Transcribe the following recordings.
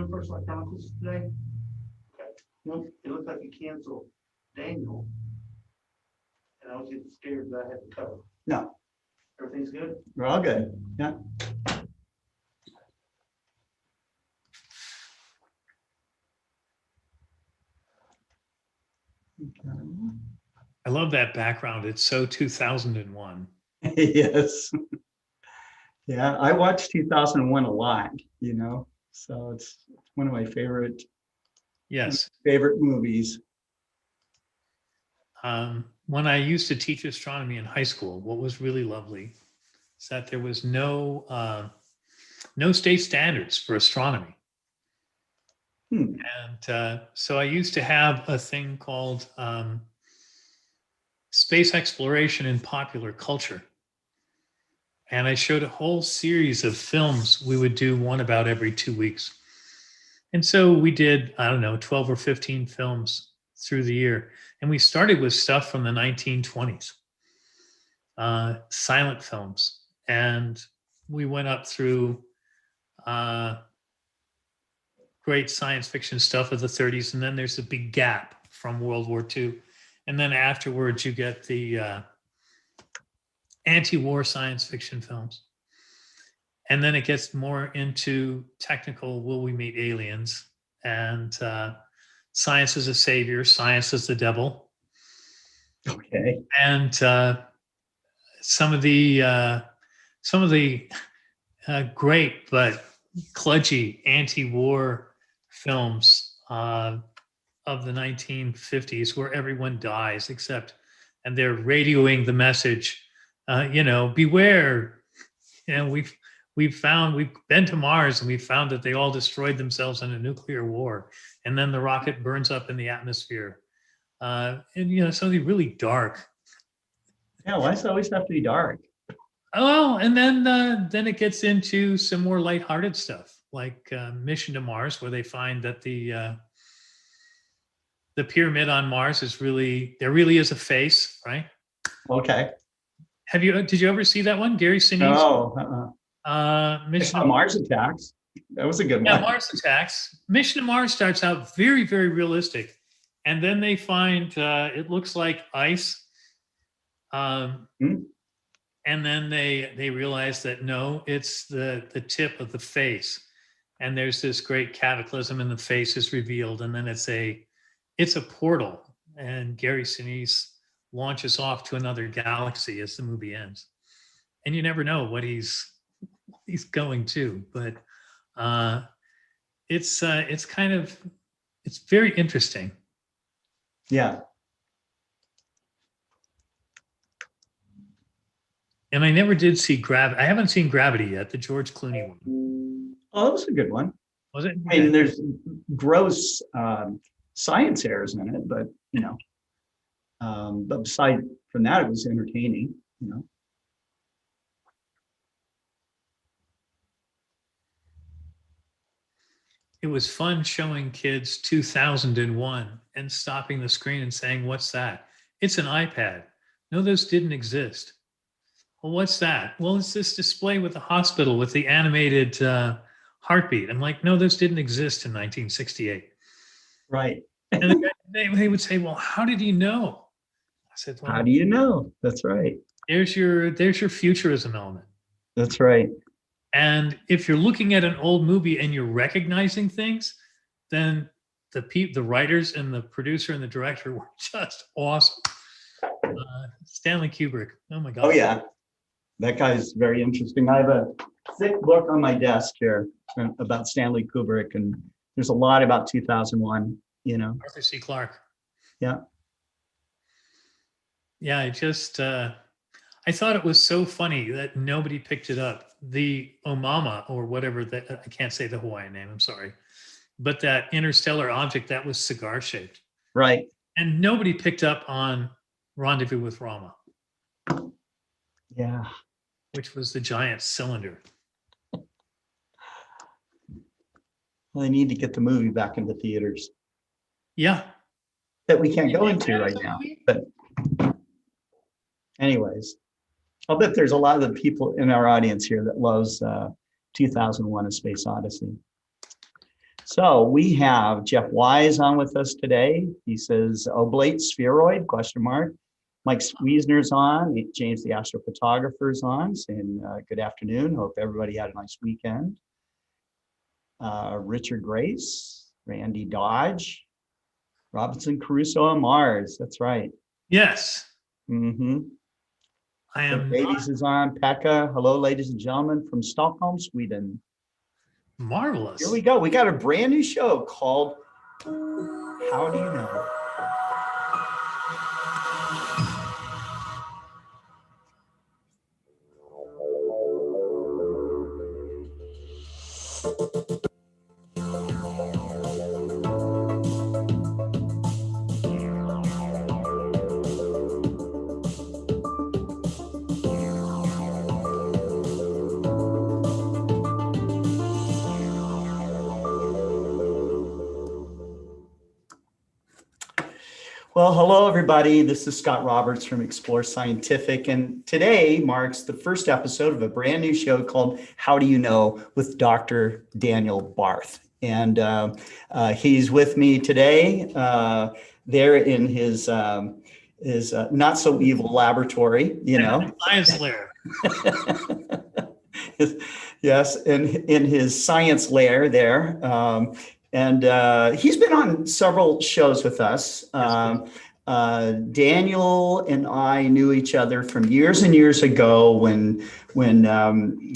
room for select chronicles today? Okay. Nope, it looked like you canceled Daniel. And I was getting scared that I had to cover. No, Everything's good? we're all good. Yeah. I love that background. It's so 2001. Yes. Yeah, I watched 2001 a lot, so it's one of my favorite Yes. movies. When I used to teach astronomy in high school, what was really lovely is that there was no state standards for astronomy. And so I used to have a thing called space exploration in popular culture. And I showed a whole series of films. We would do one about every 2 weeks. And so we did, I don't know, 12 or 15 films through the year. And we started with stuff from the 1920s, silent films. And we went up through great science fiction stuff of the 30s. And then there's a big gap from World War II. And then afterwards, you get the anti-war science fiction films. And then it gets more into technical, will we meet aliens? And science is a savior, science is the devil. Okay. And some of the great but kludgy anti-war films of the 1950s where everyone dies except, and they're radioing the message, beware. We've been to Mars and we've found that they all destroyed themselves in a nuclear war. And then the rocket burns up in the atmosphere. Something really dark. Yeah, why does it always have to be dark? Oh, and then it gets into some more lighthearted stuff, like Mission to Mars, where they find that the pyramid on Mars there really is a face, right? Okay. Did you ever see that one, Gary Sinise? No. Mission to Mars Attacks. That was a good one. Yeah, Mars Attacks. Mission to Mars starts out very, very realistic, and then they find it looks like ice. And then they realize that no, it's the tip of the face, and there's this great cataclysm, and the face is revealed, and then it's a portal, and Gary Sinise launches off to another galaxy as the movie ends, and you never know what he's going to, but it's very interesting. Yeah. And I never did see Gravity. I haven't seen Gravity yet, the George Clooney one. Oh, that was a good one. Was it? I mean, there's gross science errors in it, but but aside from that, it was entertaining. It was fun showing kids 2001 and stopping the screen and saying, "What's that?" It's an iPad. No, those didn't exist. Well, what's that? Well, it's this display with the hospital with the animated heartbeat. I'm like, no, those didn't exist in 1968. Right. And they would say, well, how did you know? I said, well, how do you know? That's right. There's your futurism element. That's right. And if you're looking at an old movie and you're recognizing things, then the writers and the producer and the director were just awesome. Stanley Kubrick. Oh my God. Oh yeah. That guy's very interesting. I have a thick book on my desk here about Stanley Kubrick, and there's a lot about 2001, Arthur C. Clarke. Yeah. Yeah, I thought it was so funny that nobody picked it up. The Omama, or whatever, that I can't say the Hawaiian name, I'm sorry, but that interstellar object that was cigar shaped. Right. And nobody picked up on Rendezvous with Rama. Yeah. Which was the giant cylinder. Well, they need to get the movie back into theaters. Yeah. That we can't go into right now. But anyways, I'll bet there's a lot of the people in our audience here that loves 2001: A Space Odyssey. So we have Jeff Wise on with us today. He says oblate spheroid, question mark. Mike Wiesner's on, James the astrophotographer's on, saying good afternoon. Hope everybody had a nice weekend. Richard Grace, Randy Dodge, Robinson Crusoe on Mars. That's right. Yes. Mm-hmm. I am Ladies is on. Pekka. Hello, ladies and gentlemen from Stockholm, Sweden. marvelous. Here we go. We got a brand new show called How Do You Know? Well, hello, everybody. This is Scott Roberts from Explore Scientific, and today marks the first episode of a brand new show called How Do You Know with Dr. Daniel Barth. And he's with me today there in his not so evil laboratory, you know. Science lair. Yes, in his science lair there. And he's been on several shows with us. Daniel and I knew each other from years and years ago when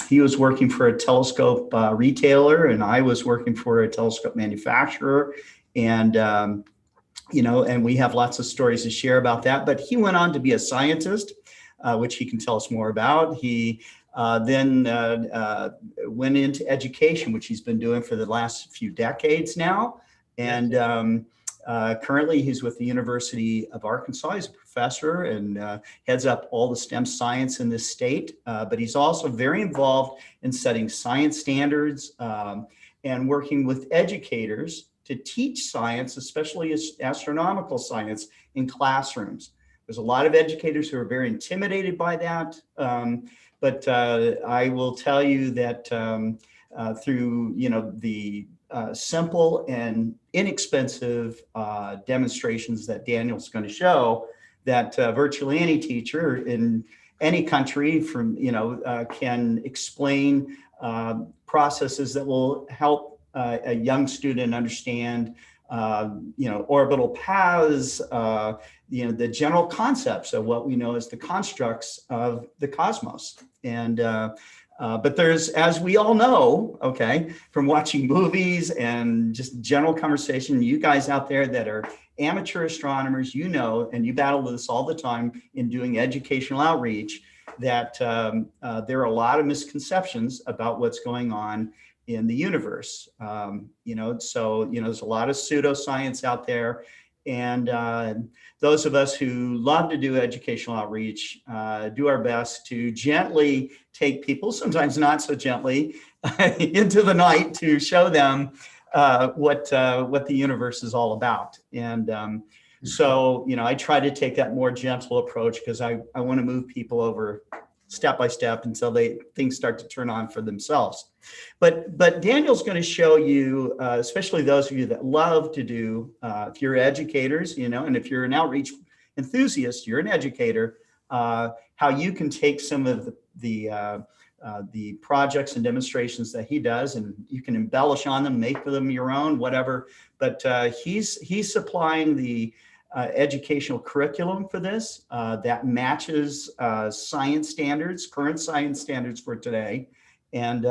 he was working for a telescope retailer and I was working for a telescope manufacturer. And, and we have lots of stories to share about that. But he went on to be a scientist, which he can tell us more about. He then went into education, which he's been doing for the last few decades now. And currently he's with the University of Arkansas. He's a professor and heads up all the STEM science in this state. But he's also very involved in setting science standards and working with educators to teach science, especially astronomical science, in classrooms. There's a lot of educators who are very intimidated by that. But I will tell you that through the simple and inexpensive demonstrations that Daniel's going to show, that virtually any teacher in any country can explain processes that will help a young student understand orbital paths, the general concepts of what we know as the constructs of the cosmos. And but there's, as we all know, okay, from watching movies and just general conversation, you guys out there that are amateur astronomers, and you battle with this all the time in doing educational outreach, that there are a lot of misconceptions about what's going on in the universe. So there's a lot of pseudoscience out there. And those of us who love to do educational outreach do our best to gently take people, sometimes not so gently, into the night to show them what the universe is all about. And so I try to take that more gentle approach because I want to move people over step by step until things start to turn on for themselves. But Daniel's going to show you, especially those of you that love to do, if you're educators, and if you're an outreach enthusiast, you're an educator, how you can take some of the projects and demonstrations that he does, and you can embellish on them, make them your own, whatever. But he's supplying the educational curriculum for this that matches science standards, current science standards for today. And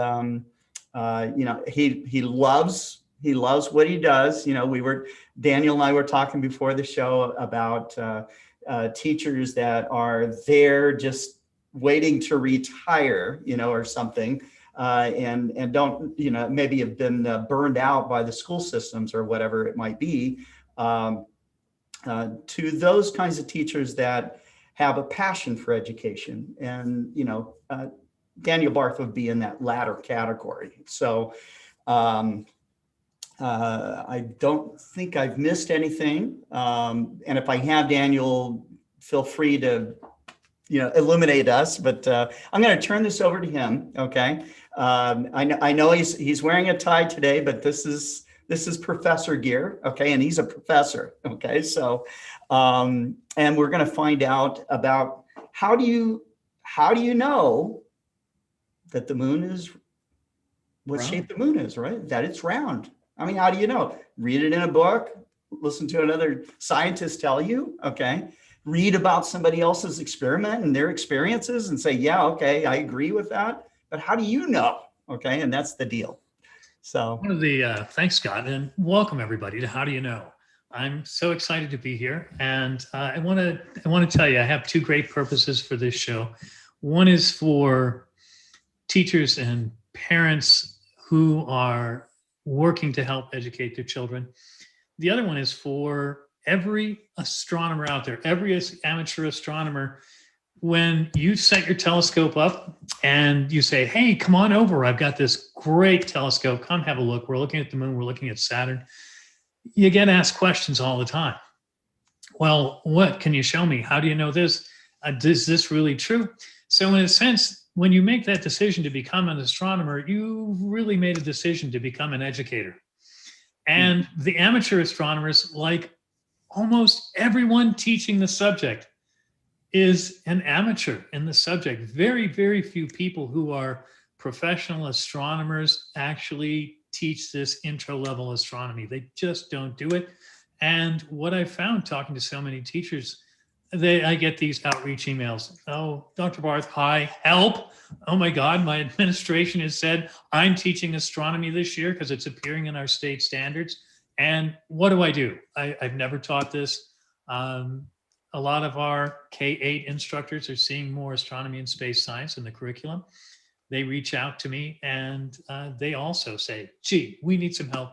he loves what he does. Daniel and I were talking before the show about teachers that are there just waiting to retire, or something, and don't, maybe have been burned out by the school systems or whatever it might be. To those kinds of teachers that have a passion for education. And, Daniel Barth would be in that latter category. So I don't think I've missed anything. And if I have, Daniel, feel free to, illuminate us, but I'm going to turn this over to him. Okay. I know he's wearing a tie today, but this is This is Professor Gear, okay, and he's a professor, okay. So, and we're going to find out about how do you know that the moon is what Round. shape the moon is, right? That it's round. I mean, how do you know? Read it in a book, listen to another scientist tell you, okay? Read about somebody else's experiment and their experiences and say, yeah, okay, I agree with that. But how do you know? Okay, and that's the deal. So One of the thanks, Scott, and welcome everybody to How Do You Know? I'm so excited to be here, and I want to tell you I have two great purposes for this show. One is for teachers and parents who are working to help educate their children. The other one is for every astronomer out there, every amateur astronomer. When you set your telescope up and you say, hey, come on over, I've got this great telescope, come have a look. We're looking at the moon, we're looking at Saturn. You get asked questions all the time. Well, what can you show me? How do you know this? Is this really true? So in a sense, when you make that decision to become an astronomer, you really made a decision to become an educator. And the amateur astronomers, like almost everyone teaching the subject, is an amateur in the subject. Very, very few people who are professional astronomers actually teach this intro level astronomy. They just don't do it. And what I found talking to so many teachers, I get these outreach emails. Oh, Dr. Barth, hi, help. Oh my God, my administration has said I'm teaching astronomy this year because it's appearing in our state standards. And what do I do? I've never taught this. A lot of our K-8 instructors are seeing more astronomy and space science in the curriculum. They reach out to me and they also say, gee, we need some help.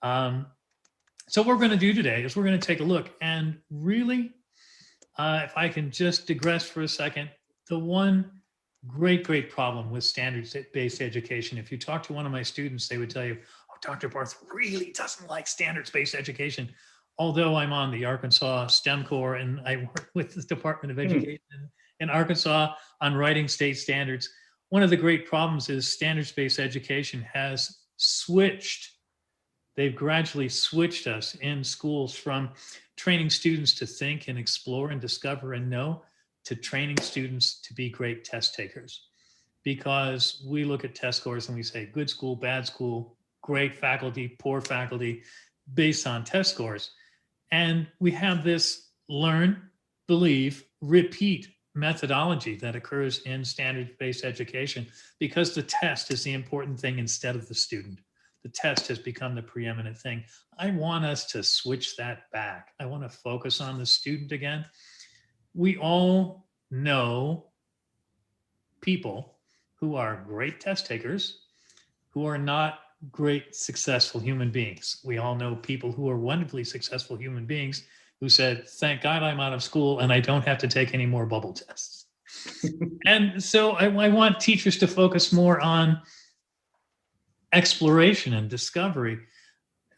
So what we're going to do today is we're going to take a look and really, if I can just digress for a second, the one great problem with standards-based education, if you talk to one of my students, they would tell you, oh, Dr. Barth really doesn't like standards-based education. Although I'm on the Arkansas STEM Corps and I work with the Department of Education in Arkansas on writing state standards, one of the great problems is standards-based education has switched. They've gradually switched us in schools from training students to think and explore and discover and know to training students to be great test takers. Because we look at test scores and we say good school, bad school, great faculty, poor faculty, based on test scores. And we have this learn, believe, repeat methodology that occurs in standards-based education because the test is the important thing instead of the student. The test has become the preeminent thing. I want us to switch that back. I want to focus on the student again. We all know people who are great test takers who are not great, successful human beings. We all know people who are wonderfully successful human beings who said, thank God I'm out of school and I don't have to take any more bubble tests. And so I want teachers to focus more on exploration and discovery.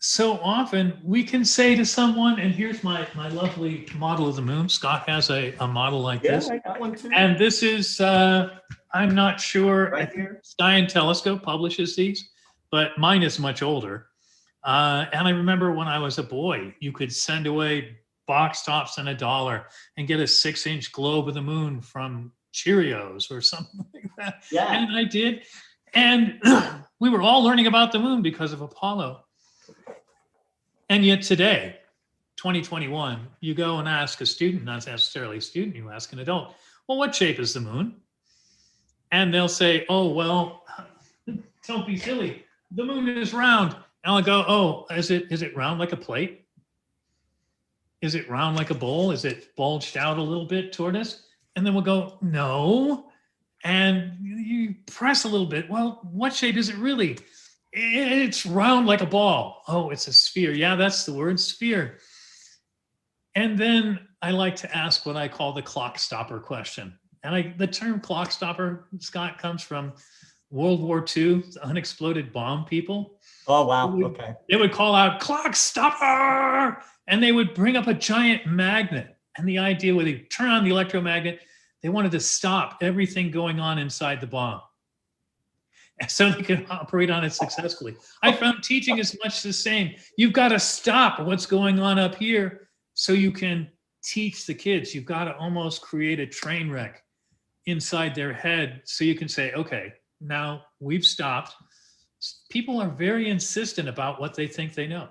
So often we can say to someone, and here's my lovely model of the moon. Scott has a model like this. I got one too. And this is, I'm not sure Right if here. Sky and Telescope publishes these, but mine is much older. And I remember when I was a boy, you could send away box tops and $1 and get a 6-inch globe of the moon from Cheerios or something like that. Yeah. And I did. And we were all learning about the moon because of Apollo. And yet today, 2021, you go and ask a student, not necessarily a student, you ask an adult, well, what shape is the moon? And they'll say, oh, well, don't be silly. The moon is round. And I'll go, oh, is it round like a plate? Is it round like a bowl? Is it bulged out a little bit toward us? And then we'll go, no. And you press a little bit. Well, what shape is it really? It's round like a ball. Oh, it's a sphere. Yeah, that's the word, sphere. And then I like to ask what I call the clock stopper question. And the term clock stopper, Scott, comes from World War II, the unexploded bomb people. Oh, wow. Okay. They would call out clock stopper, and they would bring up a giant magnet. And the idea was they turn on the electromagnet, they wanted to stop everything going on inside the bomb. so they can operate on it successfully. I found teaching is much the same. You've got to stop what's going on up here so you can teach the kids. You've got to almost create a train wreck inside their head so you can say, okay, now we've stopped. People are very insistent about what they think they know.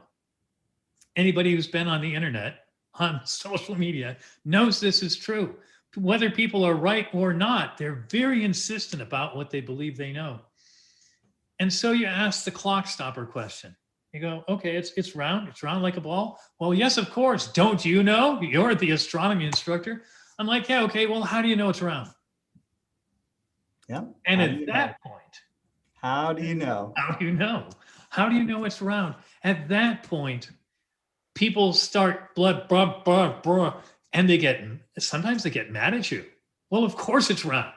Anybody who's been on the internet, on social media, knows this is true. Whether people are right or not, they're very insistent about what they believe they know. And so you ask the clock stopper question. You go, okay, it's round like a ball. Well, yes, of course. Don't you know? You're the astronomy instructor. I'm like, yeah, okay, well, how do you know it's round? Yeah. And at that point, how do you know? How do you know? How do you know it's round? At that point, people start and sometimes they get mad at you. Well, of course it's round.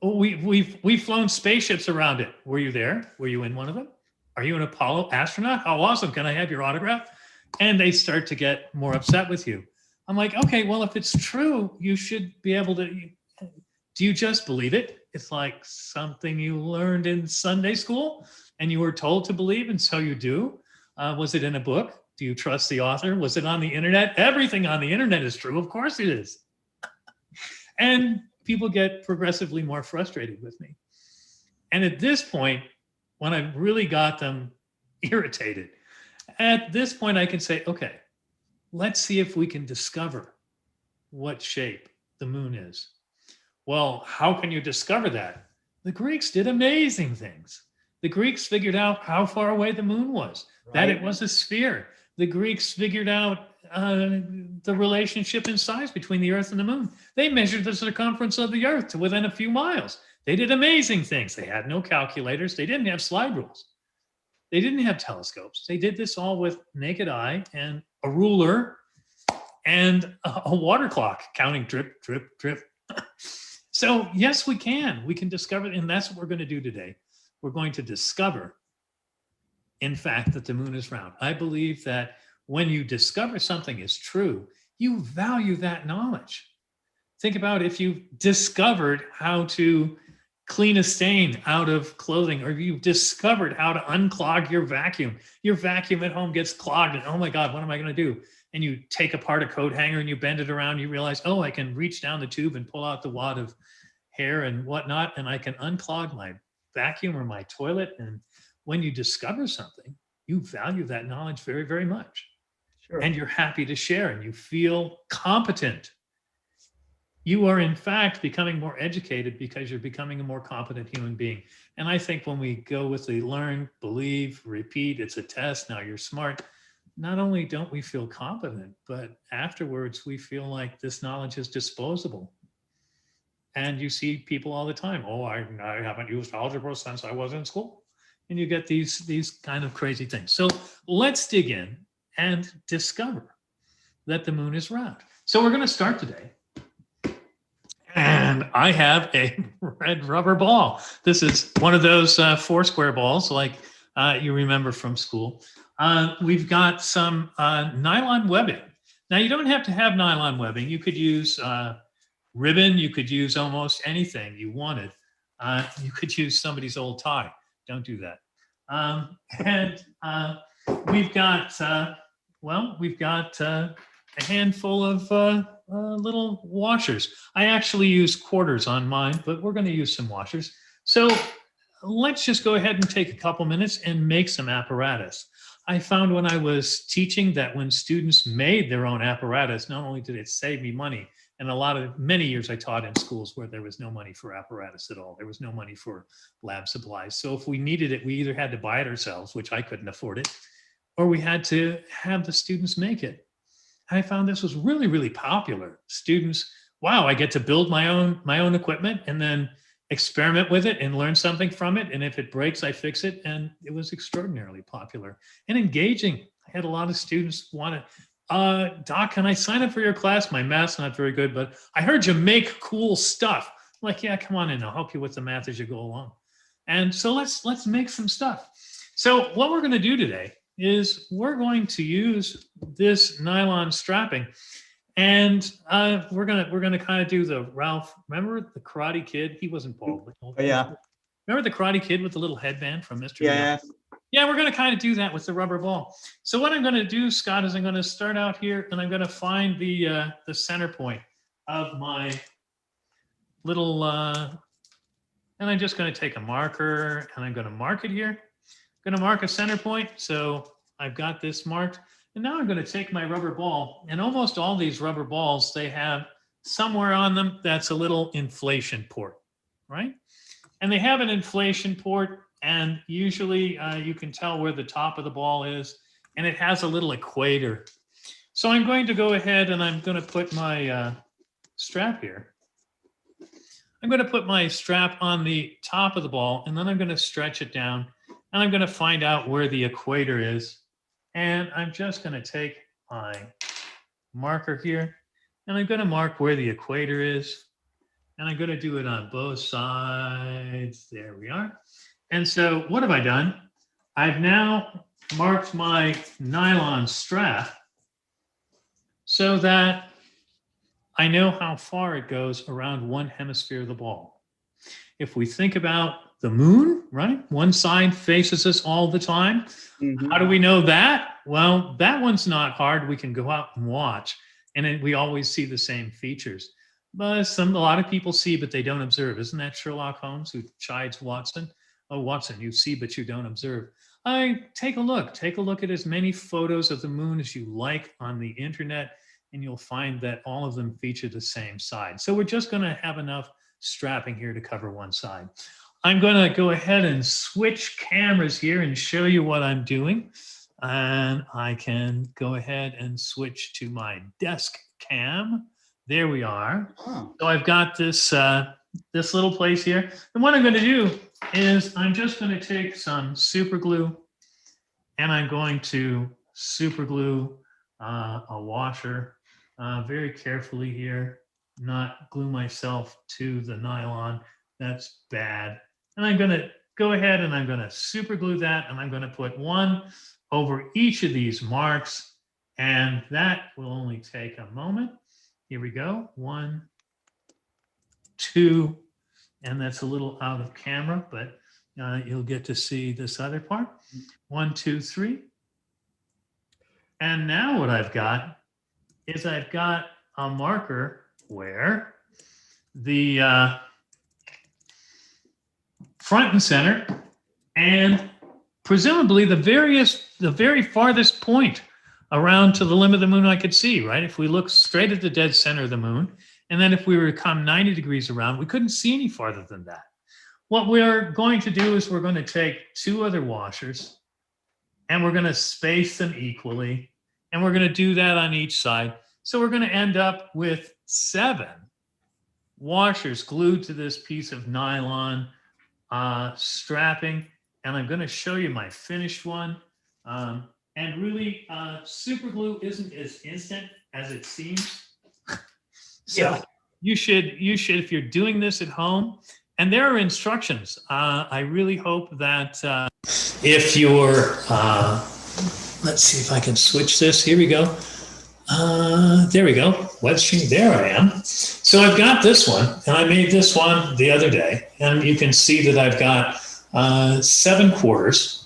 Oh, we've flown spaceships around it. Were you there? Were you in one of them? Are you an Apollo astronaut? How awesome. Can I have your autograph? And they start to get more upset with you. I'm like, okay, well, if it's true, you should be able to. Do you just believe it? It's like something you learned in Sunday school and you were told to believe, and so you do. Was it in a book? Do you trust the author? Was it on the internet? Everything on the internet is true. Of course it is. And people get progressively more frustrated with me. And at this point, when I really got them irritated, at this point I can say, okay, let's see if we can discover what shape the moon is. Well, how can you discover that? The Greeks did amazing things. The Greeks figured out how far away the moon was, that it was a sphere. The Greeks figured out the relationship in size between the Earth and the moon. They measured the circumference of the Earth to within a few miles. They did amazing things. They had no calculators. They didn't have slide rules. They didn't have telescopes. They did this all with naked eye and a ruler and a water clock counting drip, drip, drip. So yes, we can. We can discover, and that's what we're going to do today. We're going to discover, in fact, that the moon is round. I believe that when you discover something is true, you value that knowledge. Think about if you discovered how to clean a stain out of clothing, or you've discovered how to unclog your vacuum. Your vacuum at home gets clogged, and oh my God, what am I going to do? And you take apart a coat hanger and you bend it around, you realize, oh, I can reach down the tube and pull out the wad of hair and whatnot, and I can unclog my vacuum or my toilet. And when you discover something, you value that knowledge very, very much. Sure. And you're happy to share, and you feel competent. You are, in fact, becoming more educated because you're becoming a more competent human being. And I think when we go with the learn, believe, repeat, it's a test, now you're smart, not only don't we feel competent, but afterwards we feel like this knowledge is disposable. And you see people all the time, oh, I haven't used algebra since I was in school. And you get these kind of crazy things. So let's dig in and discover that the moon is round. So we're going to start today. And I have a red rubber ball. This is one of those 4 square balls like you remember from school. We've got some nylon webbing. Now, you don't have to have nylon webbing. You could use ribbon. You could use almost anything you wanted. You could use somebody's old tie. Don't do that. We've got, a handful of little washers. I actually use quarters on mine, but we're going to use some washers. So let's just go ahead and take a couple minutes and make some apparatus. I found when I was teaching that when students made their own apparatus, not only did it save me money, and many years I taught in schools where there was no money for apparatus at all. There was no money for lab supplies. So if we needed it, we either had to buy it ourselves, which I couldn't afford it, or we had to have the students make it. I found this was really, really popular. Students, wow, I get to build my own equipment and then experiment with it and learn something from it. And if it breaks, I fix it. And it was extraordinarily popular and engaging. I had a lot of students want to, Doc, can I sign up for your class? My math's not very good, but I heard you make cool stuff. I'm like, yeah, come on in. I'll help you with the math as you go along. And so let's make some stuff. So what we're going to do today is we're going to use this nylon strapping, and we're gonna kind of do the Ralph. Remember the Karate Kid? He wasn't bald. Oh, yeah. Remember the Karate Kid with the little headband from Mr. Yeah. Miyagi? Yeah, we're going to kind of do that with the rubber ball. So what I'm going to do, Scott, is I'm going to start out here and I'm going to find the center point of my little, and I'm just going to take a marker and I'm going to mark it here. I'm going to mark a center point. So I've got this marked. And now I'm going to take my rubber ball, and almost all these rubber balls, they have somewhere on them that's a little inflation port, right? And they have an inflation port, and usually you can tell where the top of the ball is, and it has a little equator. So I'm going to go ahead and I'm going to put my strap here. I'm going to put my strap on the top of the ball, and then I'm going to stretch it down, and I'm going to find out where the equator is. And I'm just going to take my marker here, and I'm going to mark where the equator is. And I'm going to do it on both sides. There we are. And so what have I done? I've now marked my nylon strap so that I know how far it goes around one hemisphere of the ball. If we think about the moon, right? One side faces us all the time. Mhm. How do we know that? Well, that one's not hard. We can go out and watch, and we always see the same features. But a lot of people see, but they don't observe. Isn't that Sherlock Holmes who chides Watson? Oh, Watson, you see, but you don't observe. Take a look. Take a look at as many photos of the moon as you like on the internet, and you'll find that all of them feature the same side. So we're just going to have enough strapping here to cover one side. I'm going to go ahead and switch cameras here and show you what I'm doing. And I can go ahead and switch to my desk cam. There we are. Oh. So I've got this, this little place here. And what I'm going to do is I'm just going to take some super glue, and I'm going to super glue a washer very carefully here, not glue myself to the nylon. That's bad. And I'm going to go ahead and I'm going to super glue that, and I'm going to put one over each of these marks, and that will only take a moment. Here we go. 1, 2, and that's a little out of camera, but you'll get to see this other part. 1, 2, 3. And now what I've got is I've got a marker where the front and center, and presumably the very farthest point around to the limb of the moon I could see, right? If we look straight at the dead center of the moon, and then if we were to come 90 degrees around, we couldn't see any farther than that. What we're going to do is we're going to take 2 other washers, and we're going to space them equally, and we're going to do that on each side. So we're going to end up with 7 washers glued to this piece of nylon strapping, and I'm going to show you my finished one. And really, super glue isn't as instant as it seems. So Yeah. you should, if you're doing this at home, and there are instructions. I really hope that if you're, let's see if I can switch this. Here we go. There we go. Web stream. There I am. So I've got this one, and I made this one the other day, and you can see that I've got 7 quarters.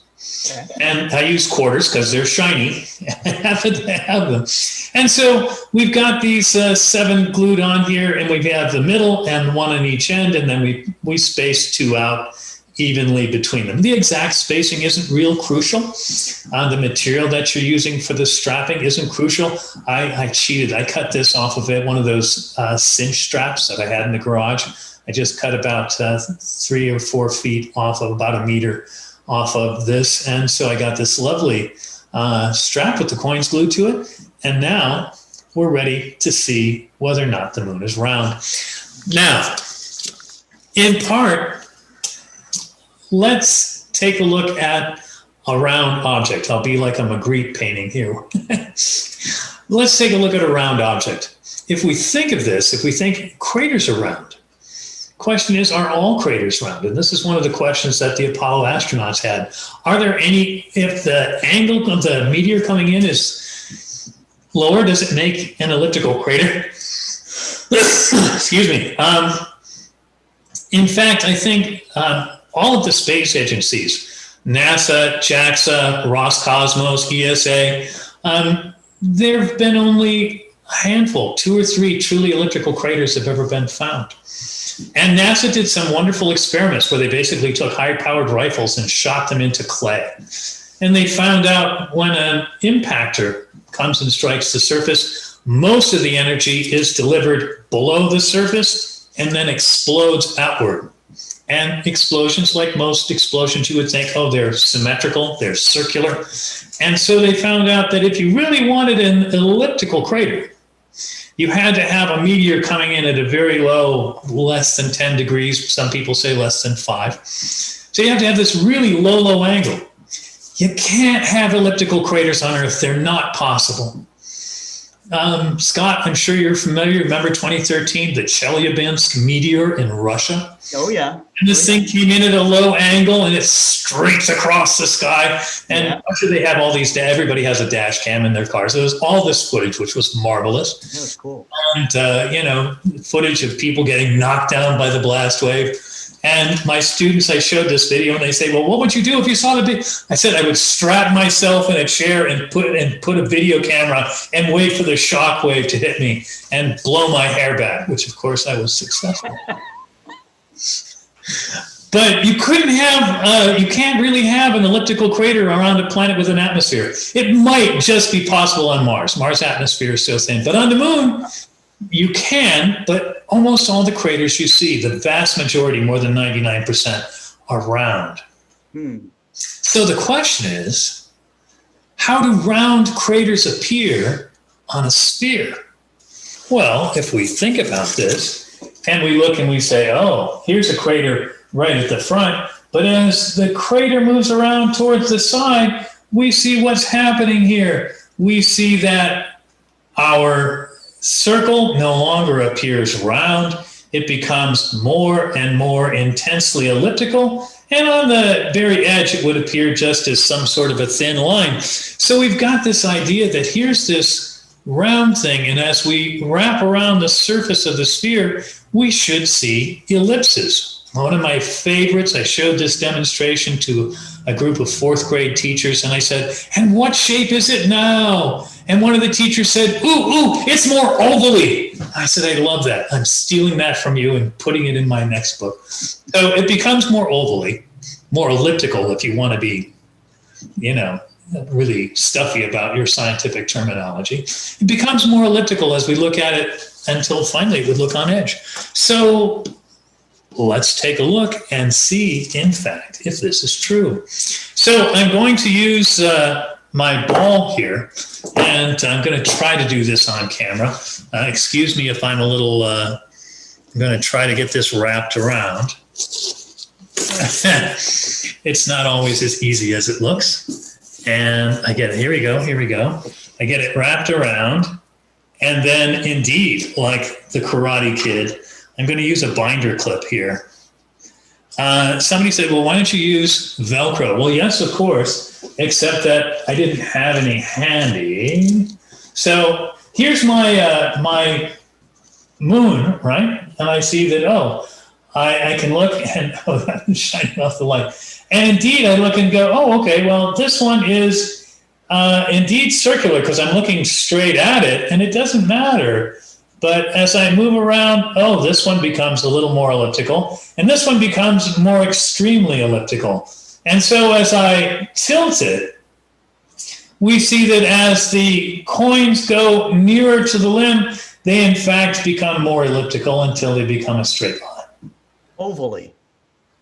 Okay. And I use quarters because they're shiny. I happen to have them. And so we've got these 7 glued on here, and we have the middle and 1 on each end, and then we space 2 out evenly between them. The exact spacing isn't real crucial. The material that you're using for the strapping isn't crucial. I cheated. I cut this off of it, one of those cinch straps that I had in the garage. I just cut about 3 or 4 feet off of about a meter off of this. And so I got this lovely strap with the coins glued to it. And now we're ready to see whether or not the moon is round. Now, in part, let's take a look at a round object. I'll be like a Magritte painting here. Let's take a look at a round object. If we think of this, if we think craters are round, question is, are all craters round? And this is one of the questions that the Apollo astronauts had. Are there any, if the angle of the meteor coming in is lower, does it make an elliptical crater? Excuse me. In fact, I think all of the space agencies, NASA, JAXA, Roscosmos, ESA, there have been only a handful, 2 or 3 truly elliptical craters have ever been found. And NASA did some wonderful experiments where they basically took high-powered rifles and shot them into clay. And they found out when an impactor comes and strikes the surface, most of the energy is delivered below the surface and then explodes outward. And explosions, like most explosions, you would think, oh, they're symmetrical, they're circular. And so they found out that if you really wanted an elliptical crater, you had to have a meteor coming in at a very low, less than 10 degrees. Some people say less than 5. So you have to have this really low, low angle. You can't have elliptical craters on Earth. They're not possible. Scott, I'm sure you're familiar. Remember 2013, the Chelyabinsk meteor in Russia? Oh, yeah. And this thing came in at a low angle and it streaks across the sky. And Yeah. I'm sure they have all these, everybody has a dash cam in their cars. There was all this footage, which was marvelous. That was cool. And, footage of people getting knocked down by the blast wave. And my students, I showed this video and they say, well, what would you do if you saw the video? I said, I would strap myself in a chair and put a video camera and wait for the shock wave to hit me and blow my hair back, which of course I was successful. But you can't really have an elliptical crater around a planet with an atmosphere. It might just be possible on Mars. Mars' atmosphere is so thin. But on the moon, you can, but almost all the craters you see, the vast majority, more than 99%, are round. So the question is, how do round craters appear on a sphere? Well, if we think about this, and we look and we say, oh, here's a crater right at the front, but as the crater moves around towards the side, we see what's happening here. We see that our circle no longer appears round. It becomes more and more intensely elliptical. And on the very edge, it would appear just as some sort of a thin line. So we've got this idea that here's this round thing. And as we wrap around the surface of the sphere, we should see ellipses. One of my favorites, I showed this demonstration to a group of 4th grade teachers, and I said, and what shape is it now? And one of the teachers said, ooh, it's more ovally. I said, I love that. I'm stealing that from you and putting it in my next book. So it becomes more ovally, more elliptical if you want to be, really stuffy about your scientific terminology. It becomes more elliptical as we look at it until finally it would look on edge. So let's take a look and see, in fact, if this is true. So I'm going to use my ball here, and I'm going to try to do this on camera. Excuse me if I'm a little, I'm going to try to get this wrapped around. It's not always as easy as it looks. And I get it. Here we go. I get it wrapped around. And then, indeed, like the Karate Kid, I'm going to use a binder clip here. Somebody said, well, why don't you use Velcro? Well, yes, of course, except that I didn't have any handy. So here's my my moon, right? And I see that, I can look and, I'm shining off the light. And indeed, I look and go, okay, well, this one is indeed circular because I'm looking straight at it, and it doesn't matter. But as I move around, this one becomes a little more elliptical, and this one becomes more extremely elliptical. And so as I tilt it, we see that as the coins go nearer to the limb, they in fact become more elliptical until they become a straight line. Ovally.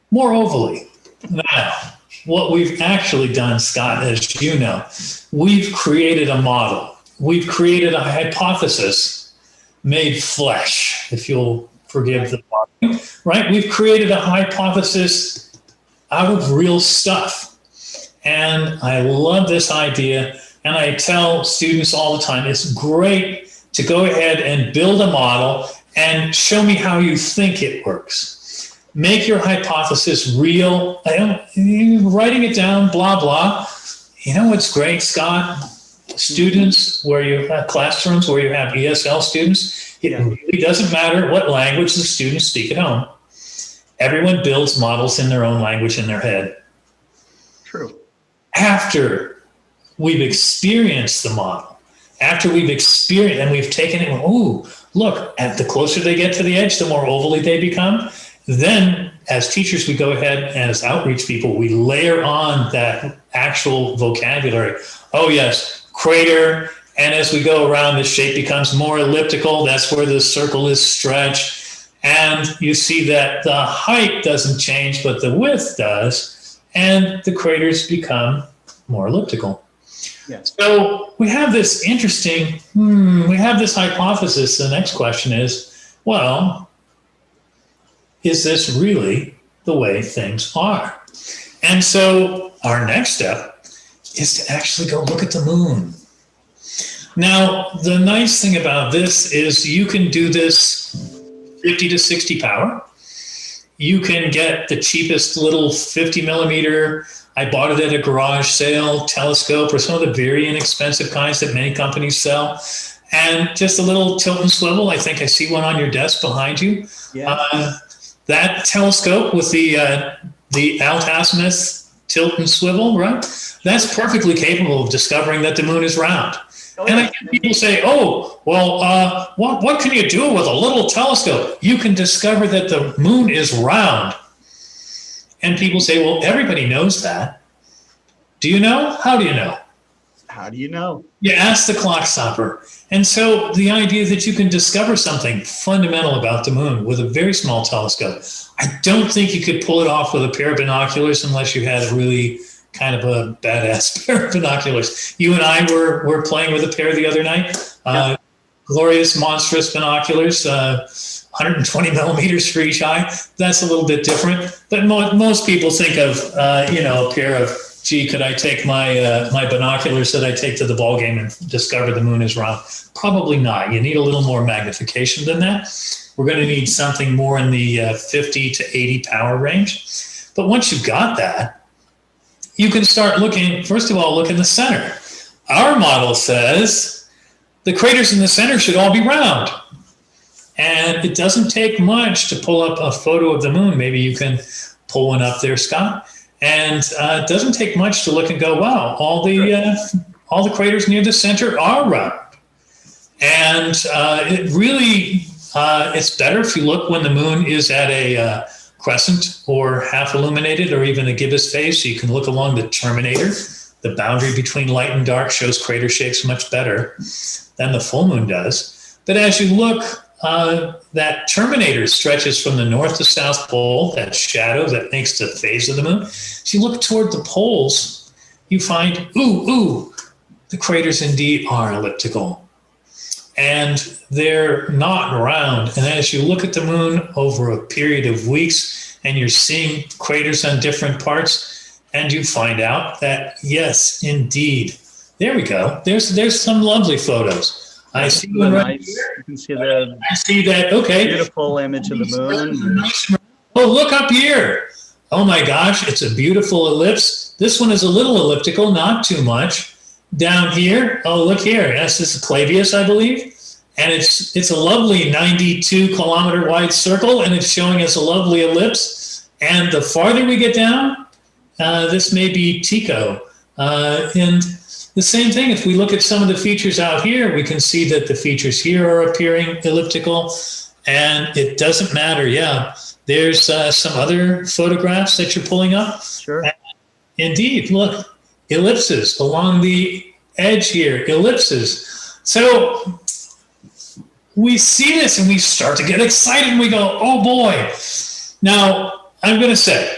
More ovally. Now, what we've actually done, Scott, as you know, we've created a model. We've created a hypothesis made flesh, if you'll forgive the marketing, right? We've created a hypothesis out of real stuff. And I love this idea. And I tell students all the time, it's great to go ahead and build a model and show me how you think it works. Make your hypothesis real. Writing it down, blah, blah. You know what's great, Scott? Students where you have classrooms where you have ESL students, it really doesn't matter what language the students speak at home. Everyone builds models in their own language in their head. True. After we've experienced the model, after we've experienced and we've taken it, ooh, look, at the closer they get to the edge, the more ovally they become. Then as teachers, we go ahead and as outreach people, we layer on that actual vocabulary. Oh yes, crater. And as we go around, the shape becomes more elliptical. That's where the circle is stretched. And you see that the height doesn't change, but the width does. And the craters become more elliptical. Yes. So we have this interesting, we have this hypothesis. The next question is, well, is this really the way things are? And so our next step is to actually go look at the moon. Now, the nice thing about this is you can do this 50 to 60 power. You can get the cheapest little 50 millimeter, I bought it at a garage sale, telescope, or some of the very inexpensive kinds that many companies sell. And just a little tilt and swivel. I think I see one on your desk behind you. Yeah. That telescope with the altazimuth tilt and swivel, right? That's perfectly capable of discovering that the moon is round. And I hear people say, oh, well, what can you do with a little telescope? You can discover that the moon is round. And people say, well, everybody knows that. Do you know? How do you know? How do you know? You ask the clock stopper. And so the idea that you can discover something fundamental about the moon with a very small telescope, I don't think you could pull it off with a pair of binoculars unless you had a really kind of a badass pair of binoculars. You and I were playing with a pair the other night. Glorious, monstrous binoculars, 120 millimeters for each eye. That's a little bit different. But most people think of, a pair of, gee, could I take my my binoculars that I take to the ball game and discover the moon is round? Probably not. You need a little more magnification than that. We're going to need something more in the 50 to 80 power range. But once you've got that, you can start looking, first of all, look in the center. Our model says the craters in the center should all be round. And it doesn't take much to pull up a photo of the moon. Maybe you can pull one up there, Scott. And it doesn't take much to look and go, wow, all the craters near the center are round. And it really, it's better if you look when the moon is at a crescent or half illuminated or even a gibbous phase, so you can look along the terminator. The boundary between light and dark shows crater shapes much better than the full moon does. But as you look, that terminator stretches from the north to south pole, that shadow that makes the phase of the moon. As you look toward the poles, you find, the craters indeed are elliptical. And they're not round. And as you look at the moon over a period of weeks and you're seeing craters on different parts, and you find out that, yes, indeed, there we go. There's some lovely photos. I see one right here. You can see the I see that, okay. beautiful image of the moon. Oh, look up here. Oh my gosh, it's a beautiful ellipse. This one is a little elliptical, not too much. Down here, oh, look here. Yes, this is Clavius, I believe. And it's a lovely 92 kilometer wide circle, and it's showing us a lovely ellipse. And the farther we get down, this may be Tycho. And the same thing, if we look at some of the features out here, we can see that the features here are appearing elliptical, and it doesn't matter. Yeah, there's some other photographs that you're pulling up. Sure. And indeed, look, ellipses along the edge here, ellipses. So we see this and we start to get excited and we go, oh boy. Now, I'm going to say,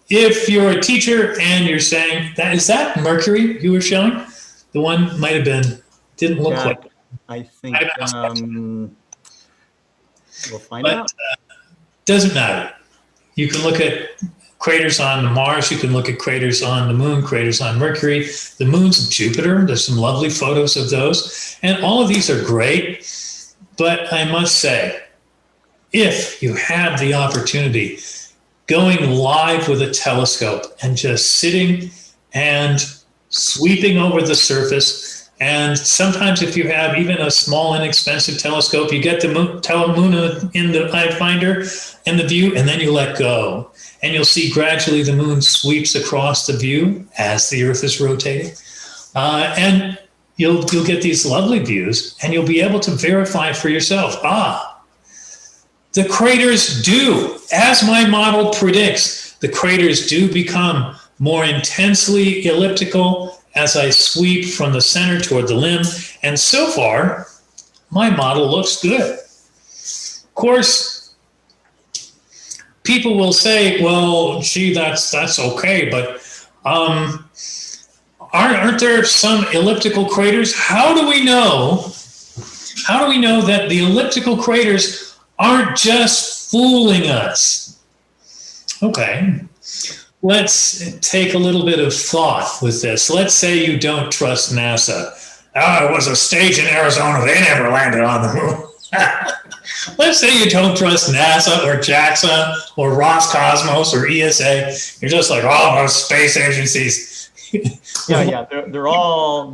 if you're a teacher and you're saying, is that Mercury you were showing? The one might have been, didn't look like. I think we'll find out. Doesn't matter. You can look at craters on Mars, you can look at craters on the moon, craters on Mercury, the moons of Jupiter. There's some lovely photos of those. And all of these are great. But I must say, if you have the opportunity, going live with a telescope and just sitting and sweeping over the surface And sometimes if you have even a small, inexpensive telescope, you get the moon in the eye finder in the view, and then you let go. And you'll see gradually the moon sweeps across the view as the Earth is rotating. And you'll get these lovely views, and you'll be able to verify for yourself, the craters do, as my model predicts, the craters do become more intensely elliptical as I sweep from the center toward the limb. And so far, my model looks good. Of course, people will say, well, gee, that's okay, but aren't there some elliptical craters? How do we know that the elliptical craters aren't just fooling us? Okay, let's take a little bit of thought with this. Let's say you don't trust NASA. It was a stage in Arizona. They never landed on the moon. Let's say you don't trust NASA or JAXA or Roscosmos or ESA. You're just like, those space agencies. Yeah. They're all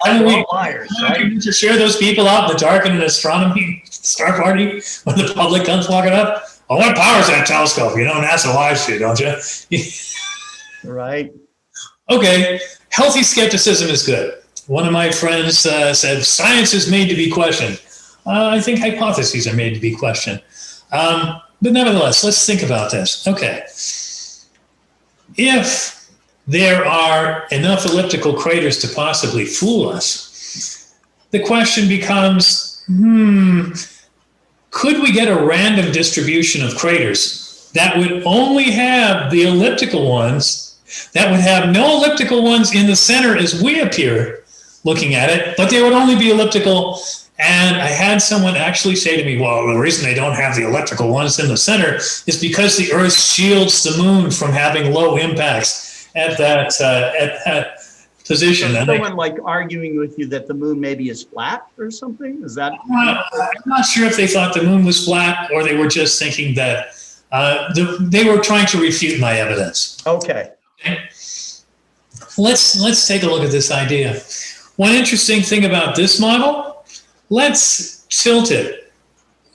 I mean, all liars, right? To share those people out in the dark in an astronomy star party when the public comes walking up. Oh, what powers that telescope? You know, NASA lies to you, don't you? Right. Okay, healthy skepticism is good. One of my friends said, science is made to be questioned. I think hypotheses are made to be questioned. But nevertheless, let's think about this. Okay, if there are enough elliptical craters to possibly fool us, the question becomes, could we get a random distribution of craters that would only have the elliptical ones, that would have no elliptical ones in the center as we appear looking at it, but they would only be elliptical? And I had someone actually say to me, well, the reason they don't have the elliptical ones in the center is because the Earth shields the moon from having low impacts at that position. So someone like arguing with you that the moon maybe is flat or something? Is that? I'm not sure if they thought the moon was flat or they were just thinking that they were trying to refute my evidence. Okay. Let's take a look at this idea. One interesting thing about this model, let's tilt it.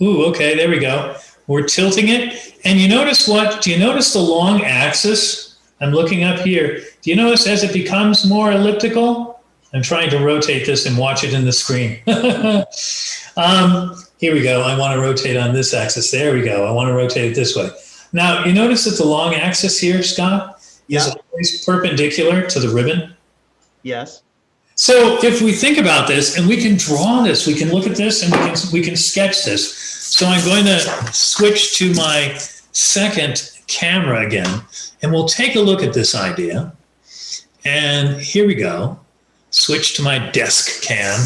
Ooh, okay, there we go. We're tilting it. And you notice what? Do you notice the long axis? I'm looking up here. Do you notice as it becomes more elliptical? I'm trying to rotate this and watch it in the screen. Here we go. I want to rotate on this axis. There we go. I want to rotate it this way. Now, you notice that the long axis here, Scott, is always perpendicular to the ribbon? Yes. So if we think about this, and we can draw this, we can look at this, and we can sketch this. So I'm going to switch to my second camera again, and we'll take a look at this idea. And here we go. Switch to my desk cam,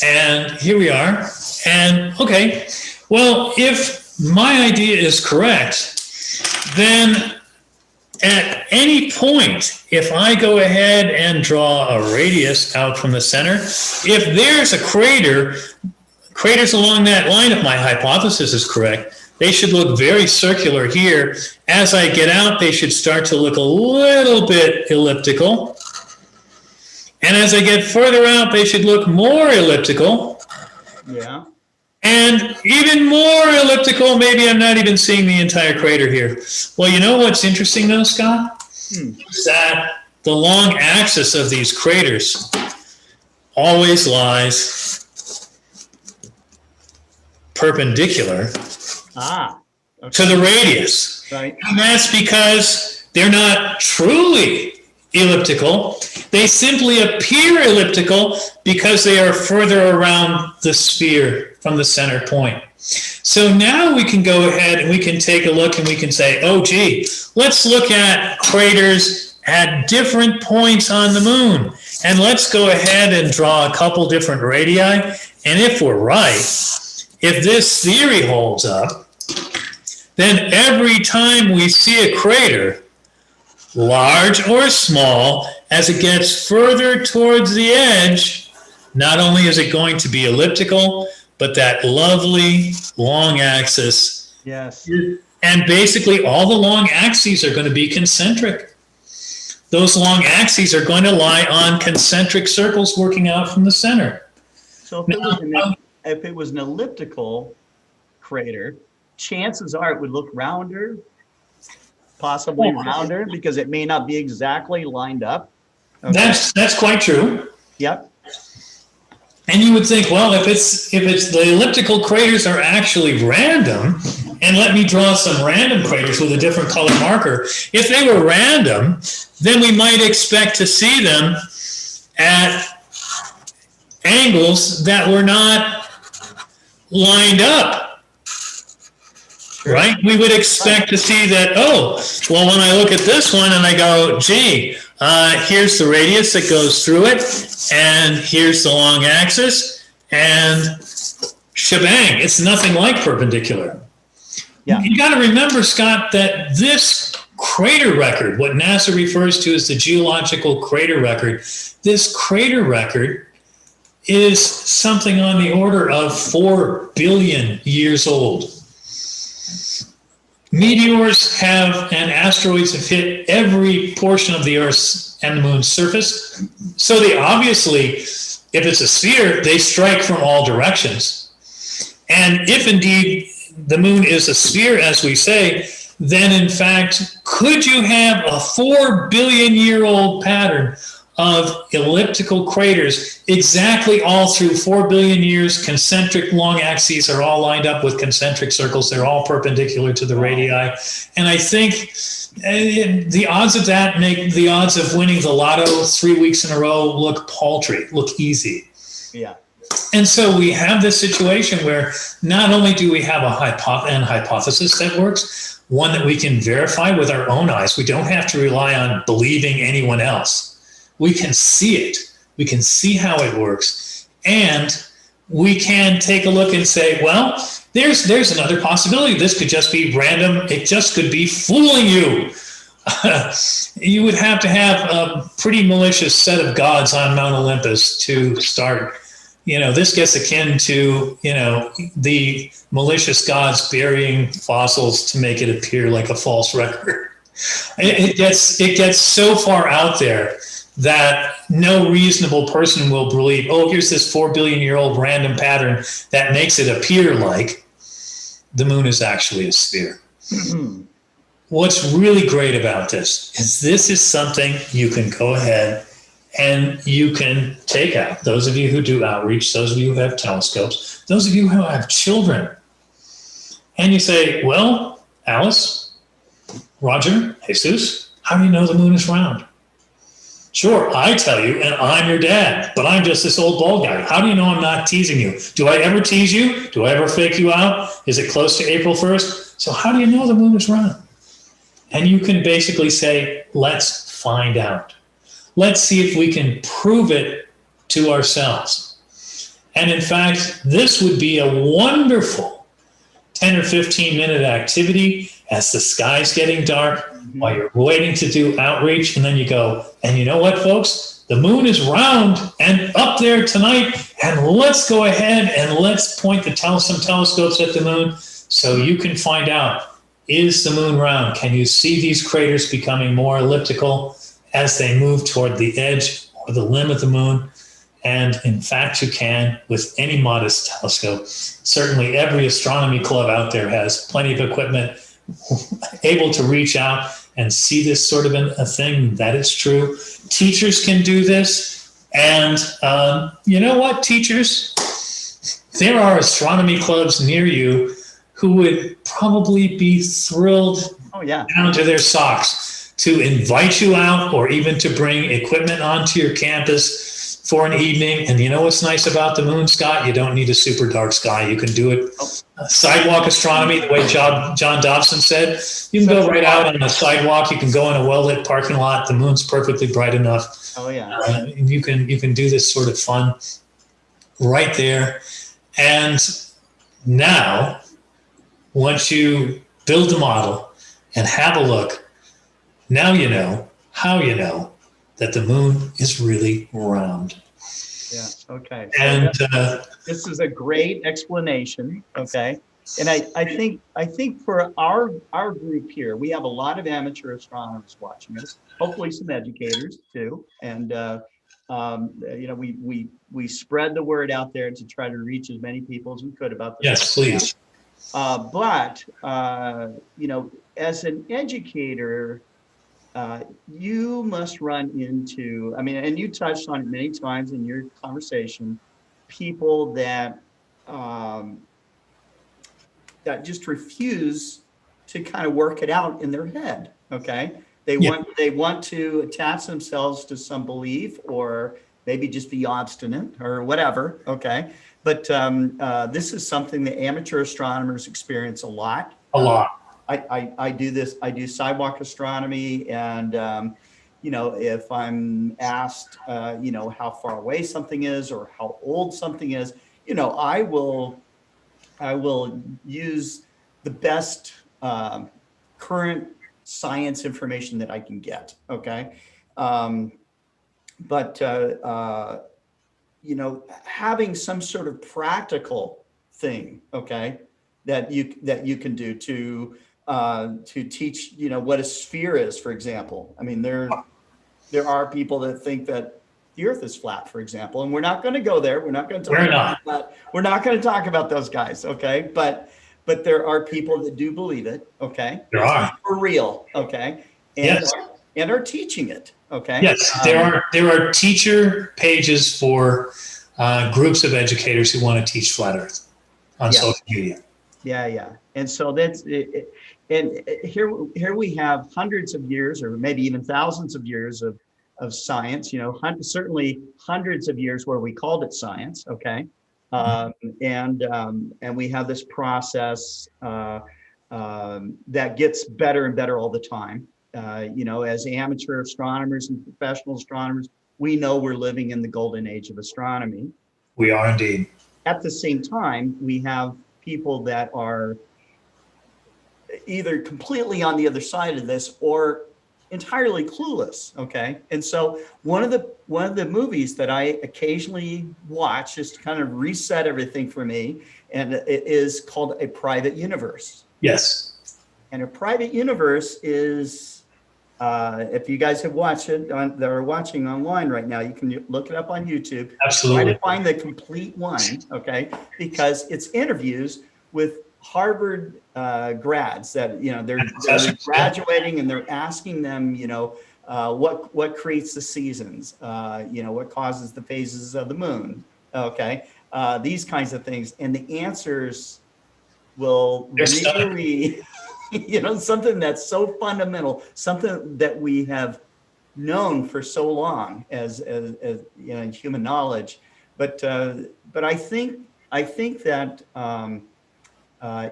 and here we are. And okay, well, if my idea is correct, then at any point, if I go ahead and draw a radius out from the center, if there's a craters along that line, if my hypothesis is correct, they should look very circular here. As I get out, they should start to look a little bit elliptical. And as I get further out, they should look more elliptical. Yeah. And even more elliptical. Maybe I'm not even seeing the entire crater here. Well, you know what's interesting though, Scott? Is that the long axis of these craters always lies perpendicular to the radius. Right. And that's because they're not truly elliptical. They simply appear elliptical because they are further around the sphere from the center point. So now we can go ahead and we can take a look and we can say, oh, gee, let's look at craters at different points on the moon. And let's go ahead and draw a couple different radii. And if we're right, if this theory holds up, then every time we see a crater, large or small, as it gets further towards the edge, not only is it going to be elliptical, but that lovely long axis. Yes. And basically all the long axes are going to be concentric. those long axes are going to lie on concentric circles working out from the center. So if it was an elliptical crater, chances are it would look rounder, possibly rounder, because it may not be exactly lined up. Okay. That's quite true. Yep. And you would think, well, if it's the elliptical craters are actually random, and let me draw some random craters with a different color marker. If they were random, then we might expect to see them at angles that were not lined up, right? We would expect to see that, oh, well, when I look at this one and I go, gee, here's the radius that goes through it, and here's the long axis, and shebang, it's nothing like perpendicular. Yeah. You got to remember, Scott, that this crater record, what NASA refers to as the geological crater record, this crater record is something on the order of 4 billion years old. Meteors have and asteroids have hit every portion of the Earth's and the Moon's surface. So they obviously, if it's a sphere, they strike from all directions. And if indeed the Moon is a sphere, as we say, then in fact, could you have a 4 billion year old pattern of elliptical craters exactly all through 4 billion years? Concentric long axes are all lined up with concentric circles. They're all perpendicular to the radii. And I think the odds of that make the odds of winning the lotto 3 weeks in a row look paltry, look easy. Yeah. And so we have this situation where not only do we have a hypothesis that works, one that we can verify with our own eyes. We don't have to rely on believing anyone else. We can see it. We can see how it works. And we can take a look and say, well, there's another possibility. This could just be random. It just could be fooling you. You would have to have a pretty malicious set of gods on Mount Olympus to start. This gets akin to, the malicious gods burying fossils to make it appear like a false record. It gets so far out there that no reasonable person will believe, oh, here's this 4 billion year old random pattern that makes it appear like the Moon is actually a sphere. What's really great about this is something you can go ahead and you can take out. Those of you who do outreach, those of you who have telescopes, those of you who have children, and you say, well, Alice, Roger, Jesus, how do you know the Moon is round? Sure, I tell you, and I'm your dad, but I'm just this old bald guy. How do you know I'm not teasing you? Do I ever tease you? Do I ever fake you out? Is it close to April 1st? So how do you know the Moon is round? And you can basically say, let's find out. Let's see if we can prove it to ourselves. And in fact, this would be a wonderful 10 or 15 minute activity as the sky's getting dark, while you're waiting to do outreach, and then you go, and you know what, folks? The Moon is round and up there tonight, and let's go ahead and let's point some telescopes at the Moon so you can find out, is the Moon round? Can you see these craters becoming more elliptical as they move toward the edge or the limb of the Moon? And in fact, you can with any modest telescope. Certainly every astronomy club out there has plenty of equipment able to reach out and see this sort of a thing. That is true. Teachers can do this. And you know what, teachers? There are astronomy clubs near you who would probably be thrilled down to their socks to invite you out or even to bring equipment onto your campus for an evening. And you know what's nice about the Moon, Scott? You don't need a super dark sky. You can do it sidewalk astronomy, the way John Dobson said. You can go right out on the sidewalk. You can go in a well-lit parking lot. The Moon's perfectly bright enough. Oh, yeah. You can do this sort of fun right there. And now, once you build the model and have a look, now you know how you know that the Moon is really round. Yeah, okay. And this is a great explanation, okay? And I think for our group here, we have a lot of amateur astronomers watching us, hopefully some educators too. And, we spread the word out there to try to reach as many people as we could about this. Yes, please. But as an educator, you must run into, and you touched on it many times in your conversation, people that that just refuse to kind of work it out in their head. Okay, they want to attach themselves to some belief, or maybe just be obstinate or whatever. Okay, but this is something that amateur astronomers experience a lot. A lot. I do this. I do sidewalk astronomy, and if I'm asked, how far away something is or how old something is, I will use the best current science information that I can get. Okay. But having some sort of practical thing, okay, that you can do to teach, what a sphere is, for example. I mean, there are people that think that the Earth is flat, for example, and we're not going to go there. We're not going to talk about those guys, okay? But there are people that do believe it, okay? There are. For real, okay? And are teaching it, okay? Yes, there are teacher pages for groups of educators who want to teach flat Earth on social media. Yeah. And so that's it. And here we have hundreds of years, or maybe even thousands of years of science, certainly hundreds of years where we called it science. Okay. And we have this process that gets better and better all the time. As amateur astronomers and professional astronomers, we know we're living in the golden age of astronomy. We are indeed. At the same time, we have people that are either completely on the other side of this or entirely clueless. Okay. And so one of the movies that I occasionally watch just to kind of reset everything for me, and it is called A Private Universe. Yes. And A Private Universe is, if you guys have watched it, that are watching online right now, you can look it up on YouTube. Absolutely. Try to find the complete one, okay? Because it's interviews with Harvard grads that they're graduating, and they're asking them, what creates the seasons, what causes the phases of the moon, okay, these kinds of things, and the answers will really, something that's so fundamental, something that we have known for so long as human knowledge, but I think that.